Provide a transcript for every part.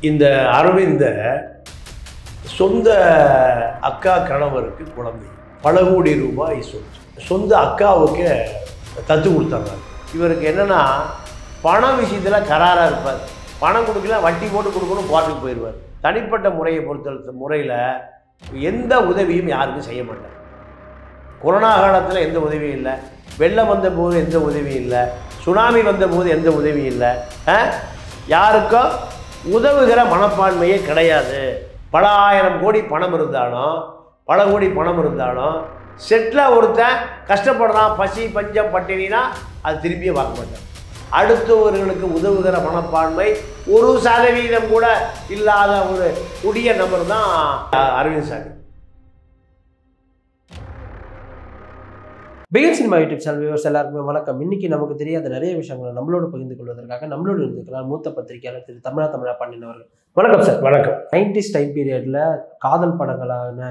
இந்த அரவிந்த சொந்த அக்கா கணவருக்கு குழந்தை பல கோடி ரூபாய் சொந்த அக்காவுக்கு தத்து கொடுத்தாங்க. இவருக்கு என்னென்னா பணம் விஷயத்தில் கராராக இருப்பார். பணம் கொடுக்கல வட்டி போட்டு கொடுக்கணும், கோர்ட்டுக்கு போயிடுவார். தனிப்பட்ட முறையை பொறுத்த முறையில் எந்த உதவியும் யாருக்கும் செய்ய மாட்டார். கொரோனா காலத்தில் எந்த உதவியும் இல்லை, வெள்ளம் வந்தபோது எந்த உதவியும் இல்லை, சுனாமி வந்தபோது எந்த உதவியும் இல்லை. யாருக்கும் உதவுகிற மனப்பான்மையே கிடையாது. பல ஆயிரம் கோடி பணம் இருந்தாலும் பல கோடி பணம் இருந்தாலும் செட்டில் ஒருத்தன் கஷ்டப்படுறான், பசி பஞ்சம் பட்டினா அது திரும்பியே பார்க்க மாட்டான். அடுத்தவர்களுக்கு உதவுகிற மனப்பான்மை 1% கூட இல்லாத ஒரு கொடிய நபர் தான் அரவிந்த் சாமி. Begin cinema YouTube channel viewers எல்லாருக்குமே வணக்கம். இன்னைக்கு நமக்கு தெரியாத நிறைய விஷயங்களை நம்மளோட பகிர்ந்து கொள்வதற்காக நம்மளோட இருந்துக்கிறார் மூத்த பத்திரிகையாளர் திரு தமிழா பண்ணினவர்கள். வணக்கம் சார். வணக்கம். 90s டைம் பீரியட்ல காதல் படங்களான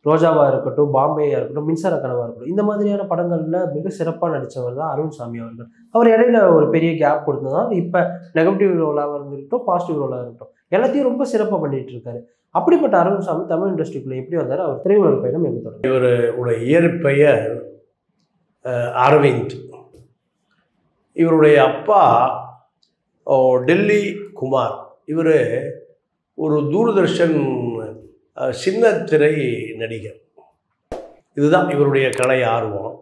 ரோஜாவா இருக்கட்டும், பாம்பேயா இருக்கட்டும், மின்சார கனவா இருக்கட்டும், இந்த மாதிரியான படங்கள்ல மிக சிறப்பாக நடித்தவர் தான் அரவிந்த் சாமி அவர்கள். அவர் இடையில ஒரு பெரிய கேப் கொடுத்ததுனால இப்போ நெகட்டிவ் ரோலாக இருந்துக்கிட்டோம், பாசிட்டிவ் ரோலாக இருக்கட்டும், எல்லாத்தையும் ரொம்ப சிறப்பாக பண்ணிட்டு இருக்காரு. அப்படிப்பட்ட அரவிந்த் சாமி தமிழ் இண்டஸ்ட்ரிக்குள்ள எப்படி வந்தார்? அவர் திரையுலக பயணம் எங்க தொடங்க? இவருடைய இயற்பெயர் அரவிந்த். இவருடைய அப்பா டெல்லி குமார். இவர் ஒரு தூர்தர்ஷன் சின்ன திரை நடிகர். இதுதான் இவருடைய கலை ஆர்வம்.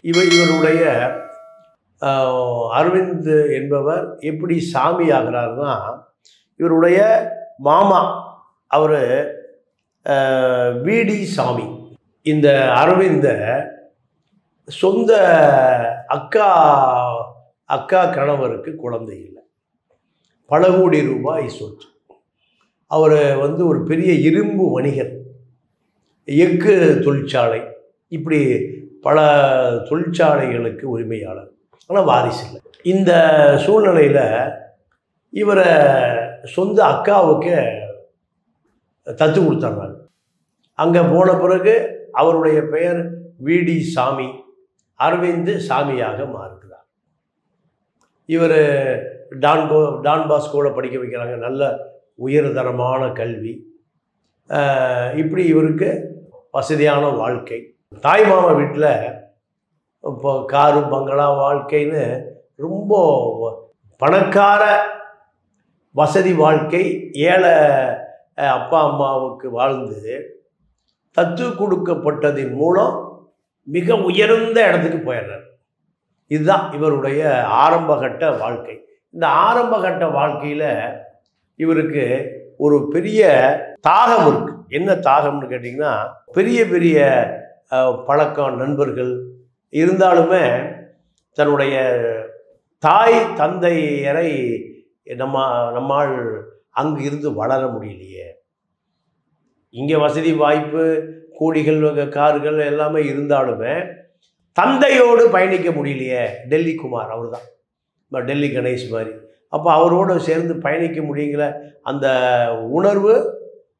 இவருடைய அரவிந்த் என்பவர் எப்படி சாமி ஆகிறார்னா, இவருடைய மாமா அவர் விடி சாமி. இந்த அரவிந்த சொந்த அக்கா கணவருக்கு குழந்தை இல்லை, பல கோடி ரூபாய் சொத்து. அவர் ஒரு பெரிய இரும்பு வணிகர், எஃகு தொழிற்சாலை, இப்படி பல தொழிற்சாலைகளுக்கு உரிமையாளர். ஆனால் வாரிசு இல்லை. இந்த சூழ்நிலையில் இவரை சொந்த அக்காவுக்கு தத்து கொடுத்தாங்க. அங்கே போன பிறகு அவருடைய பெயர் விடி சாமி, அரவிந்த் சாமியாக மாறுகிறார். இவர் டான் பாஸ்கோவில் படிக்க வைக்கிறாங்க, நல்ல உயர்தரமான கல்வி. இப்படி இவருக்கு வசதியான வாழ்க்கை. தாய் மாமா வீட்டில் இப்போ காரு பங்களா வாழ்க்கைன்னு ரொம்ப பணக்கார வசதி வாழ்க்கை. ஏழை அப்பா அம்மாவுக்கு வாழ்ந்து தத்து கொடுக்கப்பட்டதின் மூலம் மிக உயர்ந்த இடத்துக்கு போயிடுறார். இதுதான் இவருடைய ஆரம்பகட்ட வாழ்க்கை. இந்த ஆரம்பகட்ட வாழ்க்கையில் இவருக்கு ஒரு பெரிய தாகம் இருக்குது. என்ன தாகம்னு கேட்டிங்கன்னா, பெரிய பெரிய பழக்கம், நண்பர்கள் இருந்தாலுமே தன்னுடைய தாய் தந்தையரை நம்மால் அங்கு இருந்து வளர முடியலையே. இங்கே வசதி வாய்ப்பு, கோடிகள், கார்கள் எல்லாமே இருந்தாலுமே தந்தையோடு பயணிக்க முடியலையே. டெல்லி குமார் அவர் தான், டெல்லி கணேஷ் மாதிரி. அப்போ அவரோடு சேர்ந்து பயணிக்க முடியுங்கிற அந்த உணர்வு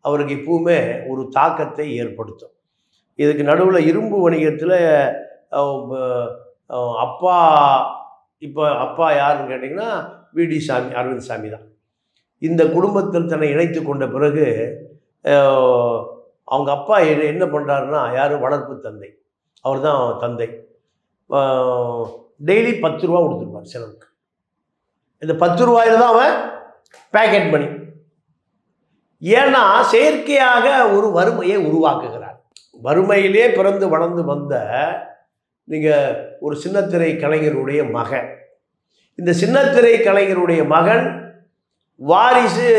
அவருக்கு எப்பவுமே ஒரு தாக்கத்தை ஏற்படுத்தும். இதுக்கு நடுவில் இரும்பு வணிகத்தில் அப்பா யாருன்னு கேட்டிங்கன்னா விடி சாமி, அரவிந்த் சாமி தான். இந்த குடும்பத்தில் தன்னை இணைத்து கொண்ட பிறகு அவங்க அப்பா என்ன பண்ணுறாருன்னா, யார் வளர்ப்பு தந்தை, அவர் தான் தந்தை. டெய்லி 10 ரூபா கொடுத்துருப்பார் செலவுக்கு. இந்த 10 ரூபாயில் தான் அவன் பேக்கெட் பண்ணி, ஏன்னா செயற்கையாக ஒரு வறுமையை உருவாக்குகிறார். வறுமையிலே பிறந்து வளர்ந்து வந்த நீங்கள் ஒரு சின்னத்திரை கலைஞருடைய மகன். இந்த சின்னத்திரை கலைஞருடைய மகன் வாரிசு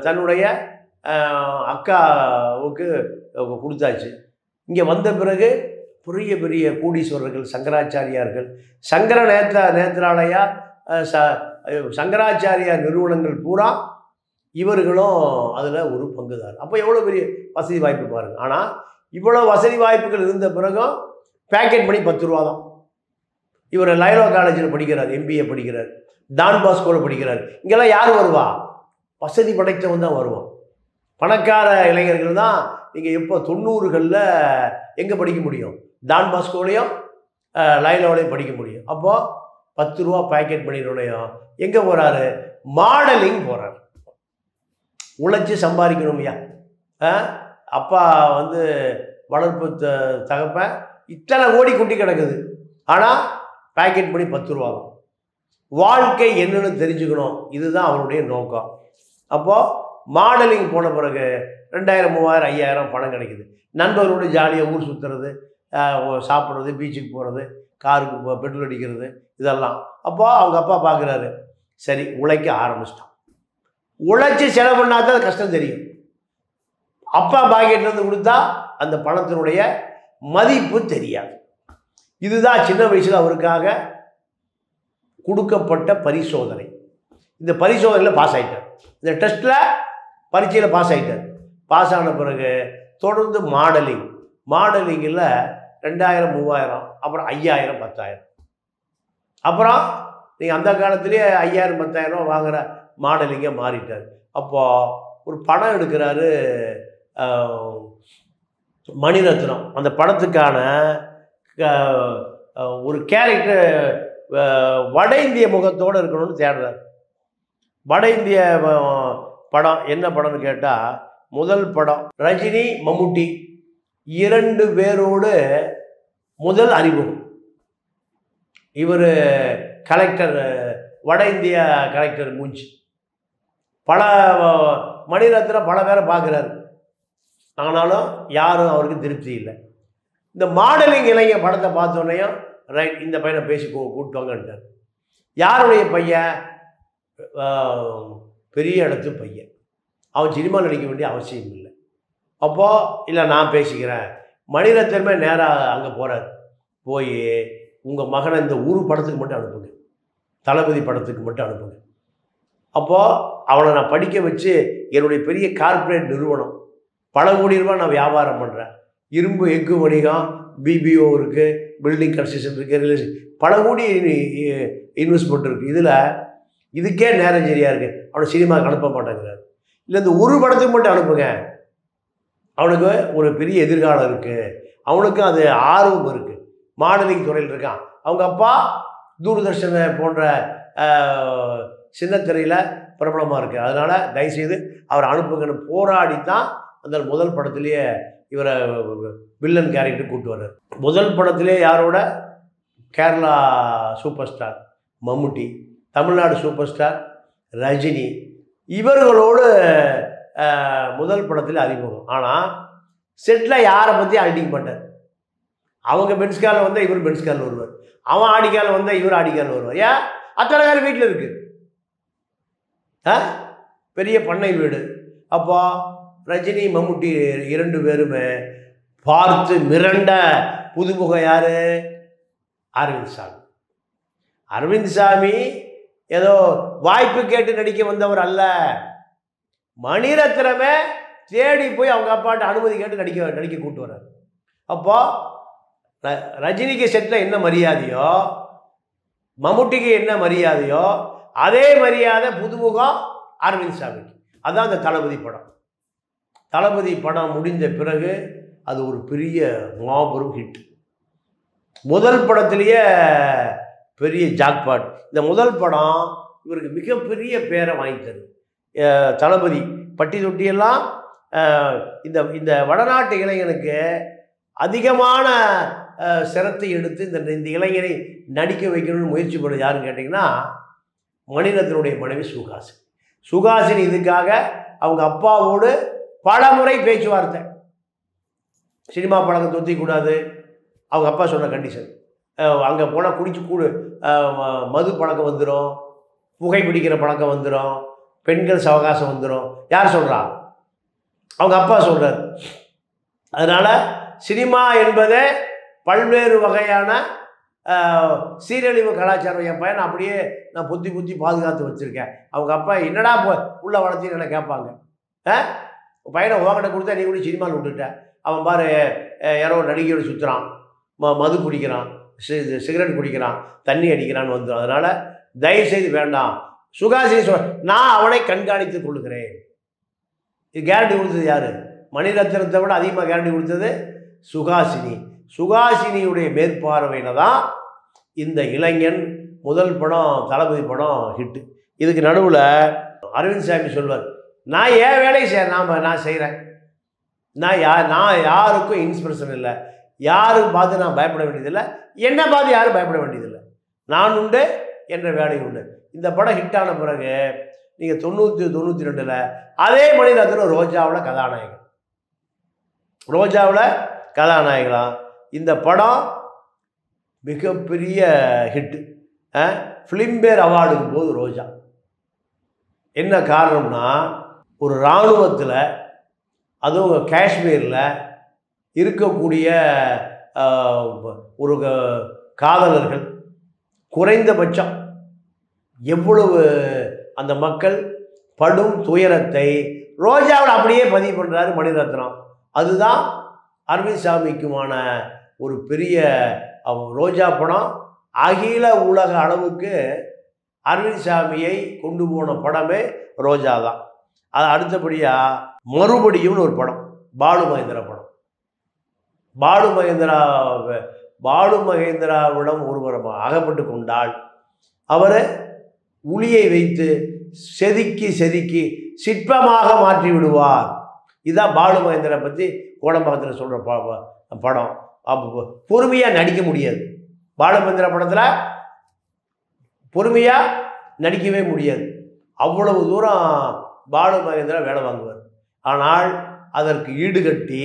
தன்னுடைய அக்காவுக்கு கொடுத்தாச்சு. இங்கே வந்த பிறகு பெரிய பெரிய கோடீஸ்வரர்கள், சங்கராச்சாரியார்கள், நேத்திராலயா, சங்கராச்சாரியார் நிறுவனங்கள் பூரா இவர்களும் அதில் ஒரு பங்குதார். அப்போ எவ்வளோ பெரிய வசதி வாய்ப்பு பாருங்கள். ஆனால் இவ்வளோ வசதி வாய்ப்புகள் இருந்த பிறகும் பேக்கெட் பண்ணி 10 ரூபா தான். இவர் லைலோ காலேஜில் படிக்கிறார், MBA படிக்கிறார், டான் பாஸ்கோவில் படிக்கிறார். இங்கெல்லாம் யார் வருவா? வசதி படைத்தவன் தான் வருவான். பணக்கார இளைஞர்கள் தான். நீங்கள் எப்போ 90களில் எங்கே படிக்க முடியும்? டான் பாஸ்கோலையும் லைலோலையும் படிக்க முடியும். அப்போது 10 ரூபா பேக்கெட் பண்ணிடணும். எங்கே போகிறாரு? மாடலிங் போகிறார். உழைச்சி சம்பாதிக்கணும் ஐயா. அப்பா வந்து வளர்ப்பு தகப்பன் இத்தனை கோடி குட்டி கிடக்குது, ஆனால் பேக்கெட் பண்ணி 10 ரூபா தான். வாழ்க்கை என்னன்னு தெரிஞ்சுக்கணும், இதுதான் அவருடைய நோக்கம். அப்போது மாடலிங் போன பிறகு 2000 3000 5000 பணம் கிடைக்குது. நண்பர்களோடு ஜாலியாக ஊர் சுற்றுறது, சாப்பிட்றது, பீச்சுக்கு போகிறது, காருக்கு பெட்ரோல் அடிக்கிறது, இதெல்லாம். அப்போ அவங்க அப்பா பார்க்குறாரு, சரி உழைக்க ஆரம்பிச்சிட்டான். உழைச்சி செலவு பண்ணால் தான் கஷ்டம் தெரியும். அப்பா பாக்கெட்லேருந்து கொடுத்தா அந்த பணத்தினுடைய மதிப்பு தெரியாது. இதுதான் சின்ன வயசில் அவருக்காக கொடுக்கப்பட்ட பரிசோதனை. இந்த பரிசோதனையில் பாஸ் ஆகிட்டார். இந்த டெஸ்ட்டில் பரீட்சையில் பாஸ் ஆகிட்டார். பாஸ் ஆன பிறகு தொடர்ந்து மாடலிங்கில் 2000 3000, அப்புறம் 5000 10000. அப்புறம் நீங்கள் அந்த காலத்துலேயே 5000 10000 வாங்குகிற மாடலிங்கை மாறிட்டார். அப்போது ஒரு படம் எடுக்கிறாரு மணிரத்னம். அந்த படத்துக்கான ஒரு கேரக்டர் வட இந்திய முகத்தோடு இருக்கணும்னு தேடுறார். வட இந்திய படம் என்ன படம்னு கேட்டால், முதல் படம் ரஜினி மம்முட்டி 2 பேரோடு முதல் அறிமுகம். இவர் கலெக்டர், வட இந்திய கலெக்டர் மூஞ்சி. மணிரத்னம் பல பேரை பார்க்குறாரு, ஆனாலும் யாரும் அவருக்கு திருப்தி இல்லை. இந்த மாடலிங் இளைஞர் படத்தை பார்த்தோன்னையும் ரைட், இந்த பையனை பேசி கூப்பிட்டு வாங்கன்ட்டார். யாருடைய பையன்? பெரிய இடத்து பையன். அவன் சினிமா நடிக்க வேண்டிய அவசியம் இல்லை. அப்போது இல்லை நான் பேசிக்கிறேன். மணிரத்னமே நேராக அங்கே போகிறார். போய் உங்கள் மகனை இந்த ஊரு படத்துக்கு மட்டும் அனுப்புங்க, தளபதி படத்துக்கு மட்டும் அனுப்புங்க. அப்போது அவனை நான் படிக்க வச்சு என்னுடைய பெரிய கார்ப்பரேட் நிறுவனம், பல கோடி ரூபாய் நான் வியாபாரம் பண்ணுறேன். இரும்பு எஃகு வணிகம், பிபிஓ இருக்குது, பில்டிங் கன்ஸ்ட்ரக்ஷன் இருக்குது, ரியல் பல கோடி இன்வெஸ்ட்மெண்ட் இருக்குது. இதுக்கே நேரம் சரியாக இருக்குது. அவனை சினிமாவுக்கு அனுப்ப மாட்டேங்கிறார். இல்லை இந்த ஒரு படத்துக்கு மட்டும் அனுப்புங்க, அவனுக்கு ஒரு பெரிய எதிர்காலம் இருக்குது, அவனுக்கு அது ஆர்வம் இருக்குது, மாடலிங் துறையில் இருக்கான். அவங்க அப்பா தூர்தர்ஷனை போன்ற சின்னத்திரையில் பிரபலமாக இருக்குது. அதனால் தயவுசெய்து அவர் அனுப்புங்கன்னு போராடித்தான் அந்த முதல் படத்துலேயே இவரை வில்லன் கேரக்டர் கூப்பிட்டு வர்றார். முதல் படத்திலே யாரோட? கேரளா சூப்பர் ஸ்டார் மம்முட்டி, தமிழ்நாடு சூப்பர் ஸ்டார் ரஜினி, இவர்களோடு முதல் படத்தில் அறிமுகம். ஆனால் செட்டில் யாரை பற்றி அடிக்க மாட்டார். அவங்க பென்ஸ்காரில் வந்தால் இவர் பென்ஸ்காரில் வருவார், அவன் ஆடிக்காரில் வந்தால் இவர் ஆடிக்காரில் வருவார். ஏன்? அத்தனை பேர் வீட்டில் இருக்குது, பெரிய பண்ணை வீடு. அப்போ ரஜினி மம்முட்டி 2 பேருமே பார்த்து மிரண்ட புதுமுகம் யார்? அரவிந்த் சாமி. அரவிந்த் சாமி ஏதோ வாய்ப்பு கேட்டு நடிக்க வந்தவர் அல்ல. மணிரத்னமே தேடி போய் அவங்க அப்பாட்ட அனுமதி கேட்டு நடிக்க கூப்பிட்டு வர்றார். அப்போது ரஜினிக்கு செட்டில் என்ன மரியாதையோ, மம்முட்டிக்கு என்ன மரியாதையோ, அதே மரியாதை புதுமுகம் அரவிந்த் சாமிக்கு. அதுதான் அந்த தளபதி படம். தளபதி படம் முடிந்த பிறகு அது ஒரு பெரிய மாபெரும் ஹிட். முதல் படத்திலேயே பெரிய ஜாக்பாட். இந்த முதல் படம் இவருக்கு மிகப்பெரிய பேரை வாங்கித்தது. தளபதி பட்டி தொட்டியெல்லாம் இந்த வடநாட்டு இளைஞனுக்கு அதிகமான சிரத்தை எடுத்து இந்த இளைஞரை நடிக்க வைக்கணும்னு முயற்சி பண்ண யாருன்னு கேட்டிங்கன்னா, மணிரத்னுடைய மனைவி சுஹாசினி. சுஹாசினி இதுக்காக அவங்க அப்பாவோடு பல முறை பேச்சுவார்த்தை. சினிமா பழக்கம் தொத்திக்கூடாது, அவங்க அப்பா சொன்ன கண்டிஷன். அங்கே போனால் குடிச்சு மது பழக்கம் வந்துடும், புகைப்பிடிக்கிற பழக்கம் வந்துடும், பெண்கள் சவகாசம் வந்துடும். யார் சொல்கிறா? அவங்க அப்பா சொல்கிறார். அதனால் சினிமா என்பதே பல்வேறு வகையான சீரழிவு கலாச்சாரம். என் பையனை அப்படியே நான் புத்தி பாதுகாத்து வச்சுருக்கேன். அவங்க அப்பா என்னடா புள்ள வளர்த்தின்னு என்ன கேட்பாங்க. பையனை ஓகட்டை கொடுத்தா நீ கூட சினிமாவில் விட்டுட்ட. அவன் பாரு யாரோ நடிகையோடு சுற்றுறான், மது குடிக்கிறான், சிகரெட் குடிக்கிறான், தண்ணி அடிக்கிறான்னு வந்துடும். அதனால் தயவுசெய்து வேண்டாம். சுஹாசினி நான் அவனை கண்காணித்து கொள்ளுகிறேன். இது கேரண்டி கொடுத்தது யார்? மணிரத்னத்தை விட அதிகமாக கேரண்டி கொடுத்தது சுஹாசினி. சுஹாசினியுடைய மேற்பார்வையில் தான் இந்த இளைஞன் முதல் படம் தளபதி படம் ஹிட்டு. இதுக்கு நடுவில் அரவிந்த் சாமி சொல்வார், நான் என் வேலையை நான் செய்கிறேன். நான் யாருக்கும் இன்ஸ்பிரேஷன் இல்லை, யாருக்கு பார்த்து நான் பயப்பட வேண்டியதில்லை, என்னை பார்த்து யாரும் பயப்பட வேண்டியதில்லை. நான் உண்டு, என்ற வேலை உண்டு. இந்த படம் ஹிட் ஆன பிறகு நீங்கள் 92 அதே மணிரத்னம் ரோஜாவில் கதாநாயகலாம். இந்த படம் மிகப்பெரிய ஹிட்டு. ஃபிலிம்பேர் அவார்டுக்கு போது ரோஜா. என்ன காரணம்னா, ஒரு இராணுவத்தில், அதுவும் காஷ்மீரில் இருக்கக்கூடிய ஒரு காதலர்கள், குறைந்தபட்சம் எவ்வளவு அந்த மக்கள் படும் துயரத்தை ரோஜாவில் அப்படியே பதிவு பண்ணுறாரு மணிரத்னம். அதுதான் அரவிந்த் சாமிக்குமான ஒரு பெரிய ரோஜா படம். அகில உலக அளவுக்கு அரவிந்த் சாமியை கொண்டு போன படமே ரோஜா தான். அது அடுத்தபடியாக மறுபடியும் ஒரு படம், பாலு மகேந்திரா படம். பாலு மகேந்திராவிடம் ஒருவர் அகப்பட்டு கொண்டால் அவரை உளியை வைத்து செதுக்கி சிற்பமாக மாற்றி விடுவார். இதுதான் பாலு மகேந்திரா பற்றி கோடம்பாக்கத்தில் சொல்கிற படம். அப்போ பொறுமையாக நடிக்க முடியாது. பாலு மகேந்திரா படத்தில் பொறுமையாக நடிக்கவே முடியாது. அவ்வளவு தூரம் பாலு மகேந்திரா வேலை வாங்குவார். ஆனால் அதற்கு ஈடுகட்டி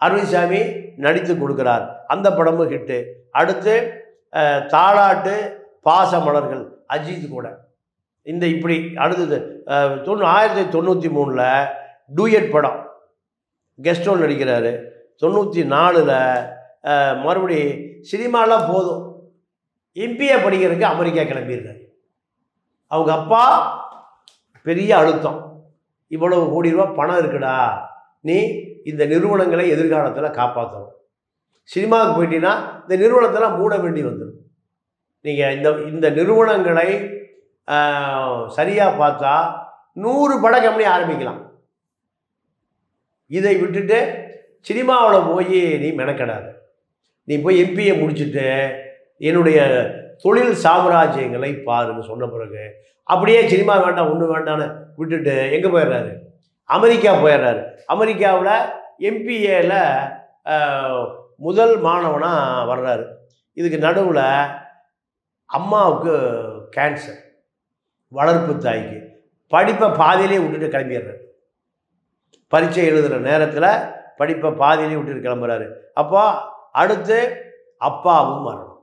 அரவிந்த் சாமி நடித்து கொடுக்குறார். அந்த படமும் ஹிட்டு. அடுத்து தாலாட்டு பாசமலர்கள் அஜித் கூட. இந்த இப்படி அடுத்தது 1993 டூயட் படம், கெஸ்ட் ரோல் நடிக்கிறாரு. 94 மறுபடி சினிமாலாம் போதும், எம்பிஏ படிக்கிறதுக்கு அமெரிக்கா கிளம்பியிருக்காரு. அவங்க அப்பா பெரிய அழுத்தம், இவ்வளவு கோடி ரூபா பணம் இருக்குடா, நீ இந்த நிறுவனங்களை எதிர்காலத்தில் காப்பாற்றணும். சினிமாவுக்கு போயிட்டீங்கன்னா இந்த நிறுவனத்தெல்லாம் மூட வேண்டி வந்துடும். நீங்கள் இந்த நிறுவனங்களை சரியாக பார்த்தா 100 பட கம்பெனி ஆரம்பிக்கலாம். இதை விட்டுட்டு சினிமாவில் போய் நீ மெனக்கெடாது. நீ போய் எம்பிஏ முடிச்சுட்டு என்னுடைய தொழில் சாம்ராஜ்யங்களை பாருன்னு சொன்ன பிறகு அப்படியே சினிமா வேண்டாம் ஒன்று வேண்டான்னு விட்டுட்டு எங்கே போயிடுறாரு? அமெரிக்கா போயிடுறாரு. அமெரிக்காவில் எம்பிஏல முதல் மாணவனாக வர்றாரு. இதுக்கு நடுவில் அம்மாவுக்கு கேன்சர், வளர்ப்பு தாய்க்கு. படிப்பை பாதியிலே விட்டுட்டு கிளம்பிடுறாரு. பரீட்சை எழுதுகிற நேரத்தில் படிப்பை பாதியிலே விட்டுட்டு கிளம்புறாரு. அப்போ அடுத்து அப்பாவும் மரணம்,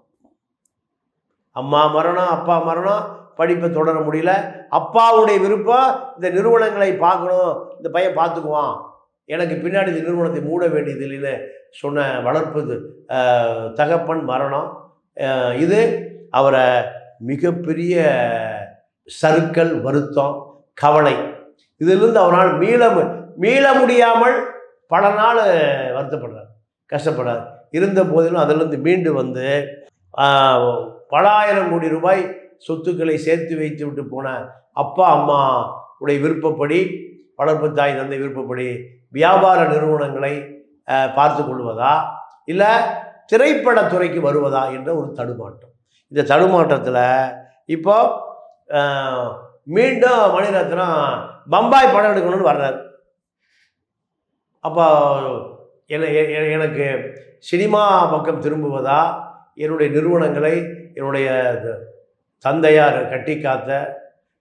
அம்மா மரணம், அப்பா மரணம், படிப்பை தொடர முடியல. அப்பாவுடைய விருப்பம் இந்த நிறுவனங்களை பார்க்கணும், இந்த பையன் பார்த்துக்குவான், எனக்கு பின்னாடி இந்த நிறுவனத்தை மூட வேண்டியது இல்லைன்னு சொன்ன வளர்ப்பு தகப்பன் மரணம். இது அவரை மிகப்பெரிய சறுக்கல், வருத்தம், கவலை, இதிலிருந்து அவரால் மீள முடியாமல் பல நாள் வருத்தப்படுறார், கஷ்டப்படுறார். இருந்த போதிலும் அதிலிருந்து மீண்டு வந்து பல ஆயிரம் கோடி ரூபாய் சொத்துக்களை சேர்த்து வைத்து விட்டு போன அப்பா அம்மா உடைய விருப்பப்படி, வளர்ப்பு தாய் தந்தை விருப்பப்படி வியாபார நிறுவனங்களை பார்த்து கொள்வதா இல்லை திரைப்படத்துறைக்கு வருவதா என்ற ஒரு தடுமாற்றம். இந்த தடுமாற்றத்தில் இப்போ மீண்டும் மணிரத்னம் பம்பாய் படம் எடுக்கணும்னு வர்றாரு. அப்போ எனக்கு சினிமா பக்கம் திரும்புவதா, என்னுடைய நிறுவனங்களை, என்னுடைய தந்தையார் கட்டி காத்த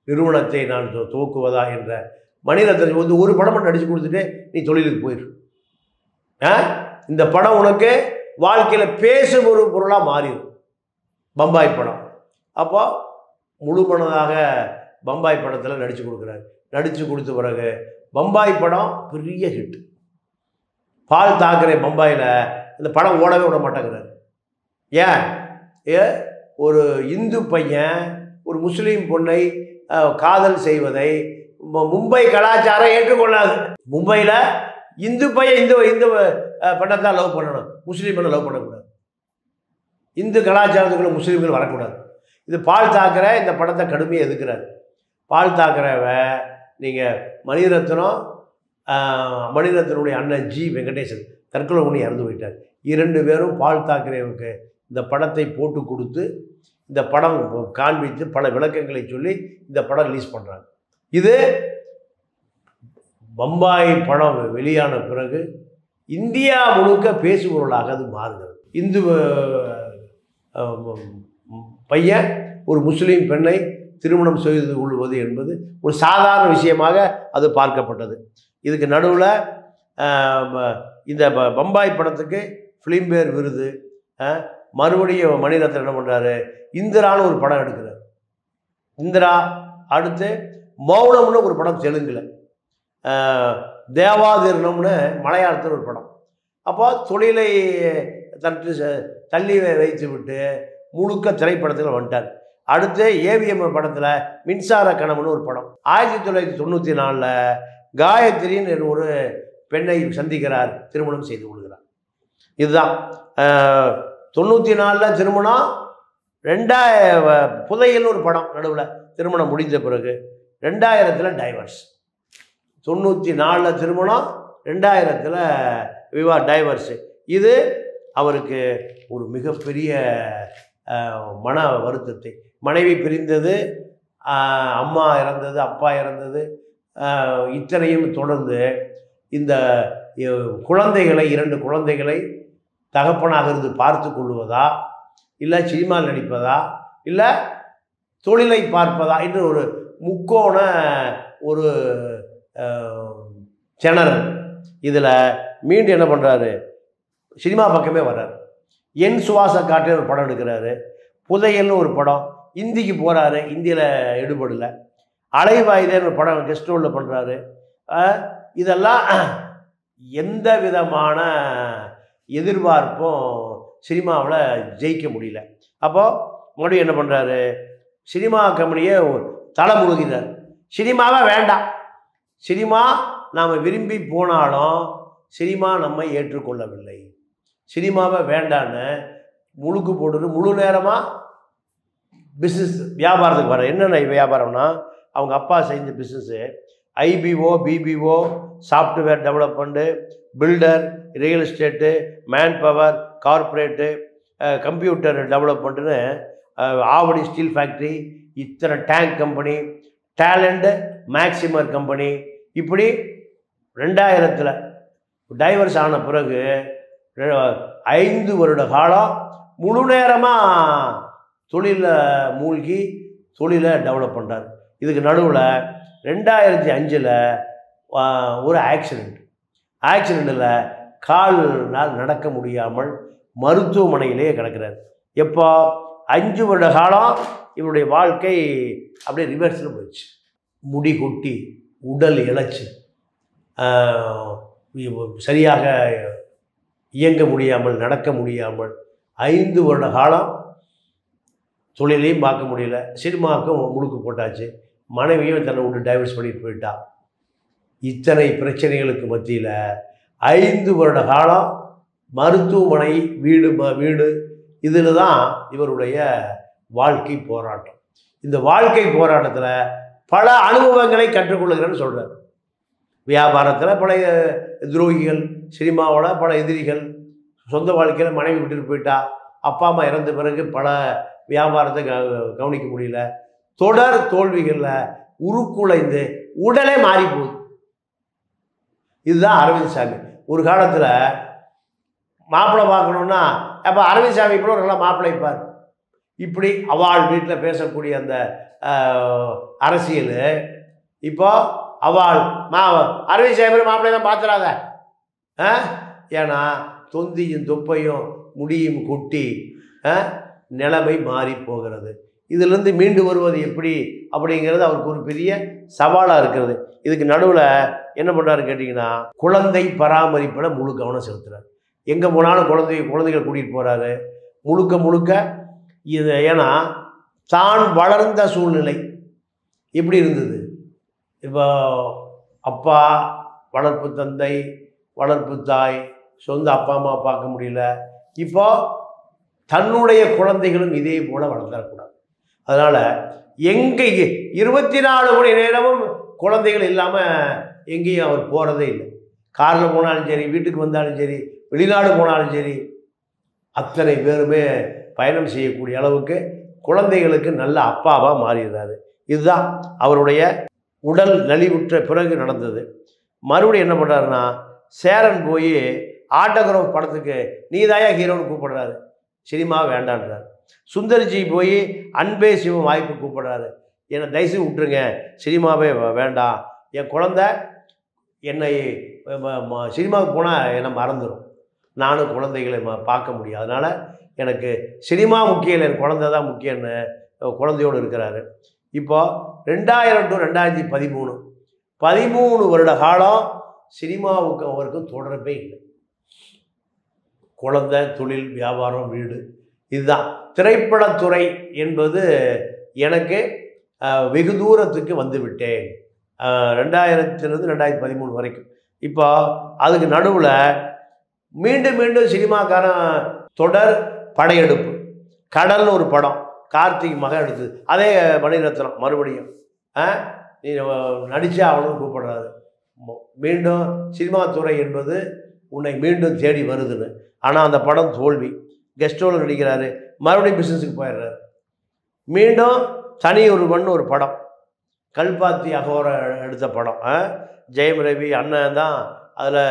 நிறுவனத்தை நான் துவக்குவதா என்ற மணிரத்னம் வந்து ஒரு படம் நடித்து கொடுத்துட்டு நீ தொழிலுக்கு போயிரு, இந்த படம் உனக்கு வாழ்க்கையில் பேசும் ஒரு பொருளாக மாறிடும் பம்பாய் படம். அப்போ முழு மனதாக பம்பாய் படத்தில் நடித்து கொடுக்குறாரு. நடித்து கொடுத்த பிறகு பம்பாய் படம் பெரிய ஹிட். பால் தாக்கரே பம்பாயில் இந்த படம் ஓடவே விட மாட்டேங்கிறார். ஏன் ஒரு இந்து பையன் ஒரு முஸ்லீம் பொண்ணை காதல் செய்வதை மும்பை கலாச்சாரம் ஏற்றுக்கொள்ளாது. மும்பையில் இந்து பையன் இந்து பெண்ணை தான் லவ் பண்ணணும், முஸ்லீம் பெண்ணை லவ் பண்ணக்கூடாது. இந்து கலாச்சாரத்துக்குள்ள முஸ்லீம்கள் வரக்கூடாது. இது பால் தாக்கரே இந்த படத்தை கடுமையாக எதுக்குறாரு. பால் தாக்கரேவை நீங்கள் மணிரத்னுடைய அண்ணன் ஜி வெங்கடேசன் தற்கொலை பண்ணி இறந்து போயிட்டார். 2 பேரும் பால் தாக்கரேவுக்கு இந்த படத்தை போட்டு கொடுத்து இந்த படம் காண்பித்து பல விளக்கங்களை சொல்லி இந்த படம் ரிலீஸ் பண்ணுறாங்க. இது பம்பாய் படம் வெளியான பிறகு இந்தியா முழுக்க பேசுபொருளாக அது மாறுகிறது. இந்து பையன் ஒரு முஸ்லீம் பெண்ணை திருமணம் செய்து கொள்வது என்பது ஒரு சாதாரண விஷயமாக அது பார்க்கப்பட்டது. இதுக்கு நடுவில் இந்த பம்பாய் படத்துக்கு ஃபிலிம்பேர் விருது, மறுபடியும் மணிரத்னம் என்ன பண்ணுறாரு, இந்திரான்னு ஒரு படம் எடுக்கிறார். இந்திரா அடுத்து மௌனம்னு ஒரு படம் தெலுங்கில், தேவாதிர்ணம்னு மலையாளத்தில் ஒரு படம். அப்போ தொழிலை தள்ளி வைத்து விட்டு முழுக்க திரைப்படத்தில் வந்துட்டார். அடுத்து ஏவிஎம் படத்தில் மின்சார கனவுன்னு ஒரு படம். 1994 காயத்ரின்னு ஒரு பெண்ணை சந்திக்கிறார், திருமணம் செய்து கொள்கிறார். இதுதான் 94 திருமணம். 2000 புதையல்னு ஒரு படம் நடுவில் திருமணம் முடிந்த பிறகு 2000 டைவர்ஸ். 94 திருமணம், 2000 டைவர்ஸு. இது அவருக்கு ஒரு மிகப்பெரிய மன வருத்தத்தை, மனைவி பிரிந்தது, அம்மா இறந்தது, அப்பா இறந்தது, இத்தனையும் தொடர்ந்து இந்த குழந்தைகளை 2 குழந்தைகளை தகப்பனாக இருந்து பார்த்து கொள்வதா, இல்லை சினிமாவில் நடிப்பதா, இல்லை தொழிலை பார்ப்பதா என்று ஒரு முக்கோண ஒரு திணறல். இதில் மீண்டும் என்ன பண்ணுறாரு, சினிமா பக்கமே வர்றாரு. என் சுவாச காற்று ஒரு படம் எடுக்கிறாரு. புதையல்னு ஒரு படம் இந்திக்கு போகிறாரு, இந்தியில் எடுபடலை. அலைவாயுதேன்னு ஒரு படம் கெஸ்ட் ரோலில் பண்ணுறாரு. இதெல்லாம் எந்த விதமான எதிர்பார்ப்பும் சினிமாவில் ஜெயிக்க முடியல. அப்போது மறுபடியும் என்ன பண்ணுறாரு, சினிமா கம்பெனியை தலை முழுகிறார். சினிமாவே வேண்டாம், சினிமா நாம் விரும்பி போனாலும் சினிமா நம்மை ஏற்றுக்கொள்ளவில்லை, சினிமாவை வேண்டான்னு முழுக்கு போட்டு முழு நேரமாக பிஸ்னஸ் வியாபாரத்துக்கு வர. என்னென்ன வியாபாரம்னா, அவங்க அப்பா செஞ்ச business IPO, BPO, software development, builder, real estate, manpower, corporate, computer டெவலப்மெண்ட்டுன்னு ஆவடி ஸ்டீல் ஃபேக்ட்ரி, இத்தனை டேங்க் கம்பெனி, டேலண்ட் மேக்சிமர் கம்பெனி. இப்படி 2000 டைவர்ஸ் ஆன பிறகு 5 வருட காலம் முழு நேரமாக தொழிலில் மூழ்கி தொழிலை டெவலப் பண்ணுறார். இதுக்கு நடுவில் 2005 ஒரு ஆக்சிடெண்ட்டில் கால்னால் நடக்க முடியாமல் மருத்துவமனையிலேயே கிடக்கிறார். எப்போ 5 வருட காலம் இவருடைய வாழ்க்கை அப்படியே ரிவர்ஸில் போயிடுச்சு. முடி கொட்டி, உடல் இழைச்சி, சரியாக இயங்க முடியாமல், நடக்க முடியாமல் 5 வருட காலம் தொழிலையும் பார்க்க முடியல, சினிமாவுக்கும் முழுக்கு போட்டாச்சு, மனைவியும் தன்னை விட்டு டைவர்ஸ் பண்ணிட்டு போயிட்டா. இத்தனை பிரச்சனைகளுக்கு மத்தியில் 5 வருட காலம் மருத்துவமனை, வீடு இதில் தான் இவருடைய வாழ்க்கை போராட்டம். இந்த வாழ்க்கை போராட்டத்தில் பல அனுபவங்களை கற்றுக்கொள்ளுகிறேன்னு சொல்கிறார். வியாபாரத்தில் பல துரோகிகள், சினிமாவோட பல எதிரிகள், சொந்த வாழ்க்கையில் மனைவி விட்டுட்டு போயிட்டா, அப்பா அம்மா இறந்த பிறகு பல வியாபாரத்தை கவனிக்க முடியல, தொடர் தோல்விகளில் உருக்குலைந்து உடலே மாறி போகுது. இதுதான் அரவிந்த் சாமி. ஒரு காலத்தில் மாப்பிள்ளை பார்க்கணுன்னா, அப்போ அரவிந்த் சாமி கூட நல்லா மாப்பிள்ளை பார், இப்படி அவள் வீட்டில் பேசக்கூடிய அந்த அரசியல். இப்போ அவள் அரவிந்த் சாமி மாப்பிள்ளை தான் பார்த்துறாத, ஏன்னா தொந்தியும் தொப்பையும் முடியும் கொட்டி நிலைமை மாறி போகிறது. இதிலிருந்து மீண்டு வருவது எப்படி அப்படிங்கிறது அவருக்கு ஒரு பெரிய சவாலாக இருக்கிறது. இதுக்கு நடுவில் என்ன பண்ணுறாரு கேட்டிங்கன்னா, குழந்தை பராமரிப்பில் முழு கவனம் செலுத்துகிறார். எங்கே போனாலும் குழந்தைகள் கூட்டிகிட்டு போகிறாரு. முழுக்க இது ஏன்னா தான் வளர்ந்த சூழ்நிலை எப்படி இருந்தது. இப்போ அப்பா, வளர்ப்பு தந்தை, வளர்ப்பு தாய், சொந்த அப்பா அம்மா பார்க்க முடியல. இப்போ தன்னுடைய குழந்தைகளும் இதே போல் வளர்ந்துடக்கூடாது. அதனால் எங்கே 24 மணி நேரமும் குழந்தைகள் இல்லாமல் எங்கேயும் அவர் போகிறதே இல்லை. காரில் போனாலும் சரி, வீட்டுக்கு வந்தாலும் சரி, வெளிநாடு போனாலும் சரி, அத்தனை பேருமே பயணம் செய்யக்கூடிய அளவுக்கு குழந்தைகளுக்கு நல்ல அப்பாவாக மாறிடுறாரு. இதுதான் அவருடைய உடல் நலிவுற்ற பிறகு நடந்தது. மறுபடியும் என்ன பண்ணுறாருன்னா, சேரன் போய் ஆட்டோகிராஃப் படத்துக்கு நீதாயா ஹீரோன்னு கூப்பிடுறாரு, சினிமா வேண்டான்றார். சுந்தர்ஜி போய் அன்பே சிவம் வாய்ப்பு கூப்பிடுறாரு, என்னை தயவுசெய்து விட்டுருங்க, சினிமாவே வேண்டாம், என் குழந்தை என்னை சினிமாவுக்கு போனால் என்னை மறந்துடும், நானும் குழந்தைகளை பார்க்க முடியும், அதனால் எனக்கு சினிமா முக்கியம் இல்லை, என் குழந்தை தான் முக்கியம்னு குழந்தையோடு இருக்கிறாரு. இப்போ 2000 to 2013 13 வருட காலம் சினிமாவுக்கு அவருக்கும் தொடர்பே இல்லை. குழந்தை, தொழில், வியாபாரம், வீடு, இதுதான். திரைப்படத்துறை என்பது எனக்கு வெகு தூரத்துக்கு வந்து விட்டேன், 2000 2013 வரைக்கும். இப்போ அதுக்கு நடுவில் மீண்டும் மீண்டும் சினிமாக்காரன் தொடர் படையெடுப்பு, கடல்னு ஒரு படம் கார்த்திக் மகன் எடுத்தது, அதே மணிரத்னம் மறுபடியும் நீ நடிச்சா அவனும் கூப்பிடுறாரு, மீண்டும் சினிமா துறை என்பது உன்னை மீண்டும் தேடி வருதுன்னு. ஆனால் அந்த படம் தோல்வி, கெஸ்ட் ரோல் நடிக்கிறாரு, மறுபடியும் பிஸ்னஸுக்கு போயிடுறாரு. மீண்டும் தனி ஒருவன் ஒரு படம், கல்பாத்தி அகோர எடுத்த படம், ஜெயம் ரவி அண்ணன் தான் அதில்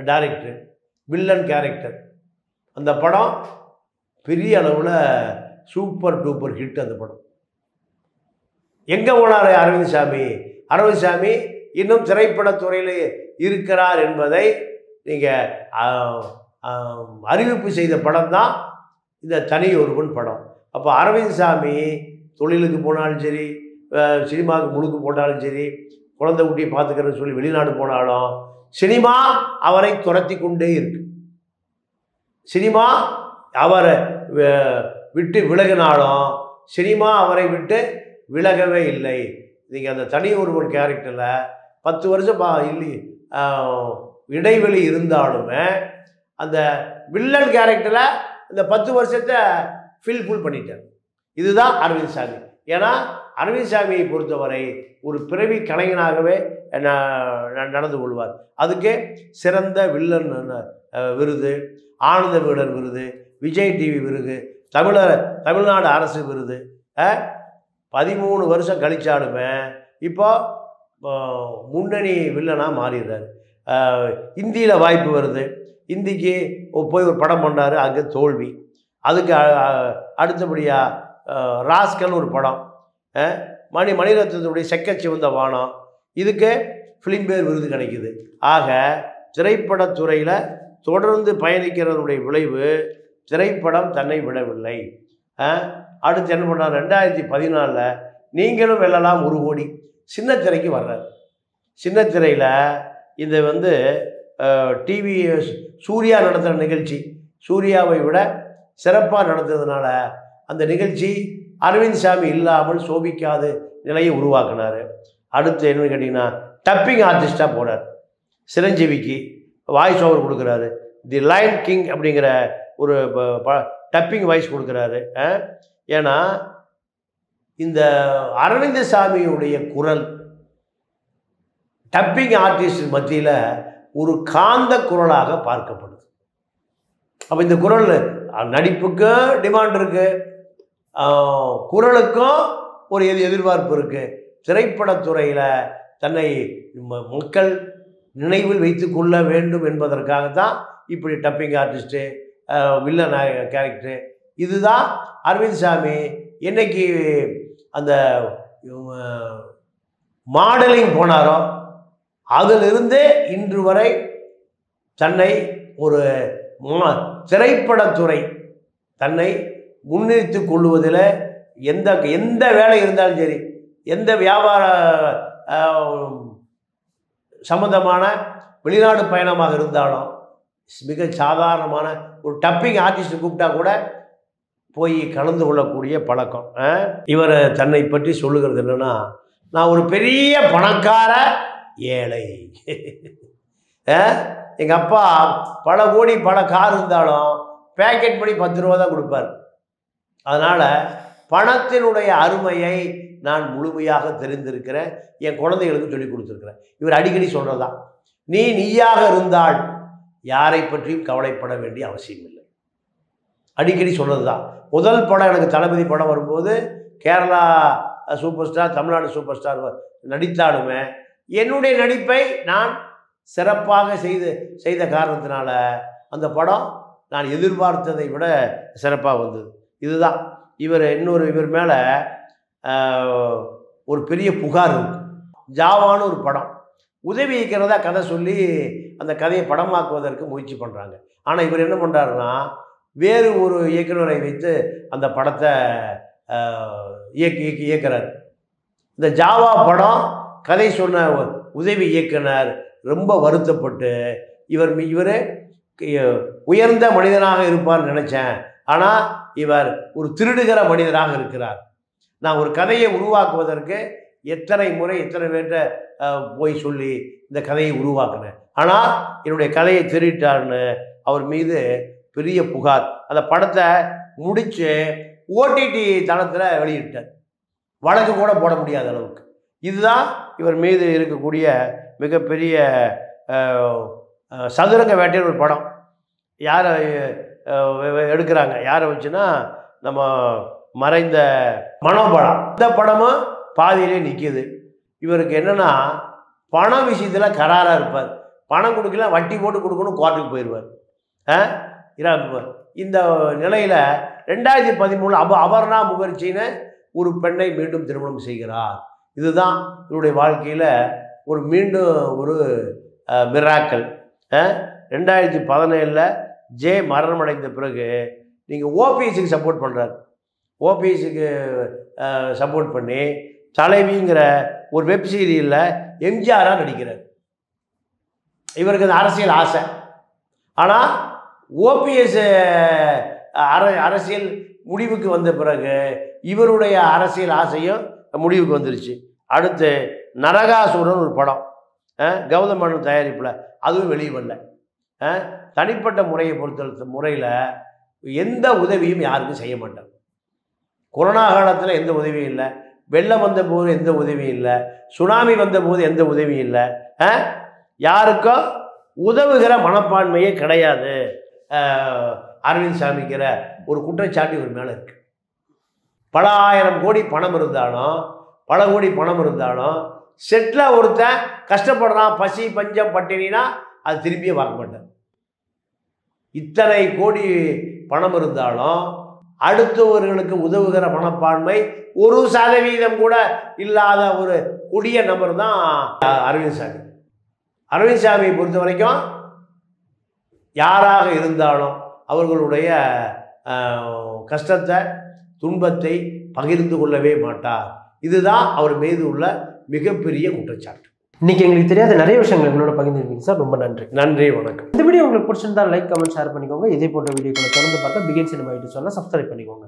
டைரக்டர், வில்லன் கேரக்டர். அந்த படம் பெரிய அளவில் சூப்பர் டூப்பர் ஹிட். அந்த படம் எங்கே போனார் அரவிந்த் சாமி? அரவிந்த் சாமி இன்னும் திரைப்படத்துறையில் இருக்கிறார் என்பதை நீங்கள் அறிவிப்பு செய்த படம் தான் இந்த தனி ஒருவன் படம். அப்போ அரவிந்த் சாமி தொழிலுக்கு போனாலும் சரி, சினிமாவுக்கு முழுக்க போட்டாலும் சரி, குழந்தை குட்டியை பார்த்துக்கிறேன்னு சொல்லி வெளிநாடு போனாலும் சினிமா அவரை துரத்தி கொண்டே இருக்கு. சினிமா அவரை விட்டு விலகினாலும் சினிமா அவரை விட்டு விலகவே இல்லை. நீங்கள் அந்த தனி ஒருவன் கேரக்டரில் 10 வருஷம் இல்லை இடைவெளி இருந்தாலுமே அந்த வில்லன் கேரக்டரில் இந்த 10 வருஷத்தை ஃபுல் பண்ணிட்டார். இதுதான் அரவிந்த் சாமி. ஏன்னா அரவிந்த் சாமியை பொறுத்தவரை ஒரு பிறவி கலைஞனாகவே நடந்து கொள்வார். அதுக்கு சிறந்த வில்லன் விருது, ஆனந்த விகடன் விருது, விஜய் டிவி விருது, தமிழ்நாடு அரசு விருது 13 வருஷம் கழிச்சாலுமே இப்போ முன்னணி வில்லனாக மாறிடுறாரு. ஹிந்தியில் வாய்ப்பு வருது, ஹிந்திக்கு போய் ஒரு படம் பண்ணுறாரு, அங்கே தோல்வி. அதுக்கு அடுத்தபடியாக ராஸ்கல் ஒரு படம், மணிரத்னத்துடைய செக்கச்சிவந்த வானம், இதுக்கு ஃபிலிம்பேர் விருது கிடைக்குது. ஆக திரைப்படத்துறையில் தொடர்ந்து பயணிக்கிறதுடைய விளைவு திரைப்படம் தன்னை விடவில்லை. அடுத்து என்ன பண்ணார், 2014 நீங்களும் வெல்லலாம் 1 கோடி சின்ன திரைக்கு வர்றார். சின்ன திரையில் இந்த டிவி சூர்யா நடத்துகிற நிகழ்ச்சி சூர்யாவை விட சிறப்பாக நடந்ததுனால அந்த நிகழ்ச்சி அரவிந்த் சாமி இல்லாமல் சோபிக்காத நிலையை உருவாக்கினார். அடுத்து என்னன்னு கேட்டிங்கன்னா டப்பிங் ஆர்டிஸ்டாக போகிறார், சிரஞ்சீவிக்கு வாய்ஸ் ஓவர் கொடுக்குறாரு. தி லயன் கிங் அப்படிங்கிற ஒரு டப்பிங் வாய்ஸ் கொடுக்குறாரு. ஏன்னா இந்த அரவிந்த் சாமியுடைய குரல் டப்பிங் ஆர்டிஸ்ட் மத்தியில் ஒரு காந்த குரலாக பார்க்கப்படுது. அப்போ இந்த குரல் நடிப்புக்கும் டிமாண்ட் இருக்குது, குரலுக்கும் ஒரு எதிர்பார்ப்பு இருக்குது. திரைப்படத்துறையில் தன்னை மக்கள் நினைவில் வைத்து கொள்ள வேண்டும் என்பதற்காகத்தான் இப்படி டப்பிங் ஆர்டிஸ்ட்டு, வில்லன் கேரக்டரு, இதுதான் அரவிந்த் சாமி என்னைக்கு அந்த மாடலிங் போனாரோ அதிலிருந்து இன்று வரை தன்னை ஒரு திரைப்படத்துறை தன்னை முன்னிறுத்தி கொள்வதில் எந்த வேலை இருந்தாலும் சரி, எந்த வியாபார சம்பந்தமான வெளிநாடு பயணமாக இருந்தாலும் மிக சாதாரணமான ஒரு டப்பிங் ஆர்டிஸ்ட் கூப்பிட்டா கூட போய் கலந்து கொள்ளக்கூடிய பழக்கம். இவர் தன்னை பற்றி சொல்லுகிறது என்னென்னா, நான் ஒரு பெரிய பணக்கார ஏழை, எங்கள் அப்பா பல கோடி பல கார் இருந்தாலும் பேக்கெட் பண்ணி 10 ரூபா தான் கொடுப்பார். அதனால் பணத்தினுடைய அருமையை நான் முழுமையாக தெரிந்திருக்கிறேன், என் குழந்தைகளுக்கு சொல்லி கொடுத்துருக்கிறேன். இவர் அடிக்கடி சொல்கிறதான், நீயாக இருந்தால் யாரை பற்றியும் கவலைப்பட வேண்டிய அவசியம் இல்லை. அடிக்கடி சொல்கிறது தான். முதல் படம் எனக்கு தளபதி படம் வரும்போது Kerala super star, Tamil Nadu super star நடித்தாலுமே என்னுடைய நடிப்பை நான் சிறப்பாக செய்த காரணத்தினால அந்த படம் நான் எதிர்பார்த்ததை விட சிறப்பாக வந்தது. இதுதான் இவர் மேலே ஒரு பெரிய புகார் இருக்குது. ஜாவான்னு ஒரு படம் உதவி இயக்கிறதா கதை சொல்லி அந்த கதையை படமாக்குவதற்கு முயற்சி பண்ணுறாங்க. ஆனால் இவர் என்ன பண்ணுறாருன்னா, வேறு ஒரு இயக்குனரை வைத்து அந்த படத்தை இயக்குறார். இந்த ஜாவா படம் கதை சொன்ன உதவி இயக்குனர் ரொம்ப வருத்தப்பட்டு இவர் உயர்ந்த மனிதனாக இருப்பார்னு நினச்சேன், ஆனால் இவர் ஒரு திருடுகிற மனிதராக இருக்கிறார். நான் ஒரு கதையை உருவாக்குவதற்கு எத்தனை பேர்கிட்ட போய் சொல்லி இந்த கதையை உருவாக்குனேன், ஆனால் என்னுடைய கதையை திருட்டார்னு அவர் மீது பெரிய புகார். அந்த படத்தை முடித்து ஓடிடி தளத்தில் வெளியிட்டார். வழக்கு கூட போட முடியாத அளவுக்கு. இதுதான் இவர் மீது இருக்கக்கூடிய மிகப்பெரிய சதுரங்க வேட்டைன்னு ஒரு படம். யாரை எடுக்கிறாங்க, யாரை வச்சுன்னா நம்ம மறைந்த மனோபலா. இந்த படமும் பாதியிலே நிற்கிது. இவருக்கு என்னென்னா, பண விஷயத்தில் கராராக இருப்பார். பணம் கொடுக்கல, வட்டி போட்டு கொடுக்கணும், கோர்ட்டுக்கு போயிடுவார். இந்த நிலையில் 2013 அபர்ணா முகர்ஜின்னு ஒரு பெண்ணை மீண்டும் திருமணம் செய்கிறார். இதுதான் இவருடைய வாழ்க்கையில் மீண்டும் ஒரு மிராக்கல். 2017 ஜே மரணமடைந்த பிறகு நீங்கள் ஓபிஎஸ்க்கு சப்போர்ட் பண்ணுறாரு. ஓபிஎஸ்க்கு சப்போர்ட் பண்ணி தலைவிங்கிற ஒரு வெப் சீரியலில் எம்ஜிஆராக நடிக்கிறார். இவருக்கு அந்த அரசியல் ஆசை. ஆனால் ஓபிஎஸ் அரசியல் முடிவுக்கு வந்த பிறகு இவருடைய அரசியல் ஆசையும் முடிவுக்கு வந்துருச்சு. அடுத்து நரகாசுரன் ஒரு படம் கௌதம் மேனன் தயாரிப்பில், அதுவும் வெளியே வரல. தனிப்பட்ட முறையை முறையில் எந்த உதவியும் யாருக்கும் செய்ய மாட்டார். கொரோனா காலத்தில் எந்த உதவியும் இல்லை, வெள்ளம் வந்தபோது எந்த உதவியும் இல்லை, சுனாமி வந்தபோது எந்த உதவியும் இல்லை. யாருக்கும் உதவுகிற மனப்பான்மையே கிடையாது. அரவிந்த் சாமிக்கிற ஒரு குற்றச்சாட்டு இவர் மேலே இருக்குது. பல ஆயிரம் கோடி பணம் இருந்தாலும், பல கோடி பணம் இருந்தாலும் செட்டில் ஒருத்தன் கஷ்டப்படுறான், பசி பஞ்சம் பட்டினா அது திரும்பியே பார்க்க மாட்டார். இத்தனை கோடி பணம் இருந்தாலும் அடுத்தவர்களுக்கு உதவுகிற மனப்பான்மை 1% கூட இல்லாத ஒரு கொடிய நபர் தான் அரவிந்த் சாமி. அரவிந்த் சாமியை பொறுத்த வரைக்கும் யாராக இருந்தாலும் அவர்களுடைய கஷ்டத்தை துன்பத்தை பகிர்ந்து கொள்ளவே மாட்டார். இதுதான் அவர் மீது உள்ள மிகப்பெரிய குற்றச்சாட்டு. இன்னைக்கு எங்களுக்கு தெரியாத நிறைய விஷயங்கள் எங்களோட பகிர்ந்துருக்கீங்க சார். ரொம்ப நன்றி. நன்றி, வணக்கம். இந்த வீடியோ உங்களுக்கு பிடிச்சிருந்தா லைக், கமெண்ட், ஷேர் பண்ணிக்கோங்க. இதே போன்ற வீடியோக்களை தொடர்ந்து பார்க்க பிகின் சினிமா யூடியூப் சேனலை சப்ஸ்கிரைப் பண்ணிக்கோங்க.